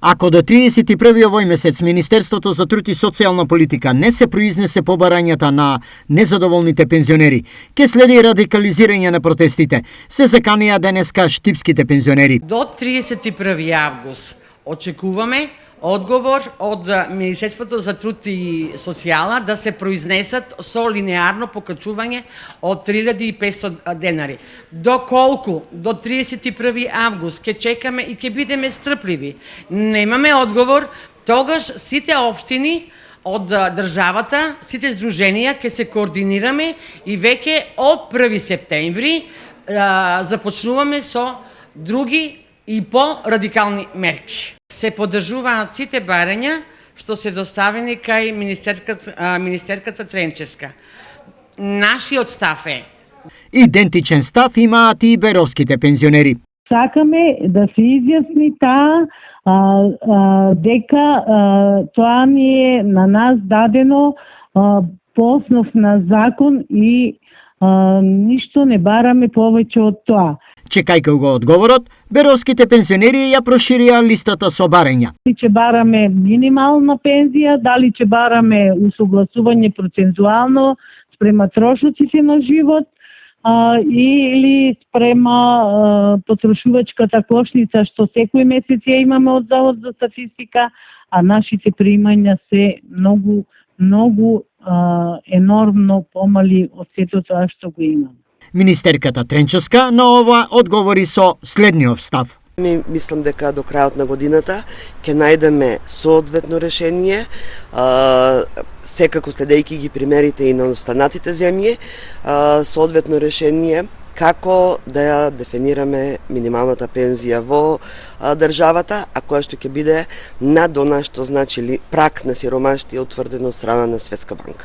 Ако до 31 овој месец Министерството за труд и социјална политика не се произнесе по барањата на незадоволните пензионери, ќе следи радикализирање на протестите, се заканија денеска штипските пензионери. До 31 август очекуваме одговор од Министерството за труд и социјала да се произнесат со линеарно покачување од 3500 денари. Доколку до 31 август ќе чекаме и ќе бидеме стрпливи, немаме одговор, тогаш сите општини од државата, сите здруженија ќе се координираме и веќе од 1 септември започнуваме со други и по-радикални мерки. Се поддржуваат сите барања што се доставени кај министерката Тренчевска. Нашиот став е идентичен став имаат и беровските пензионери. Сакаме да се изјасни дека тоа ни е на нас дадено по основ на закон и ништо не бараме повеќе од тоа. Чекајќи го одговорот, беровските пензионери ја проширија листата со барања. Дали ќе бараме минимална пензија, дали ќе бараме усогласување процентуално спрема трошоците на живот или спрема потрошувачката кошница што секој месец ја имаме од Завод за статистика, а нашите примања се многу енормно помали од сето тоа што го имаме. Министерката Тренчевска на ова одговори со следниот став. Мислам дека до крајот на годината ќе најдеме соодветно решение, секако следејќи ги примерите и на останатите земји, соодветно решение како да ја дефинираме минималната пензија во државата, а која што ќе биде над она што значи прак на сиромаштија утврдено од страна на Светска банка.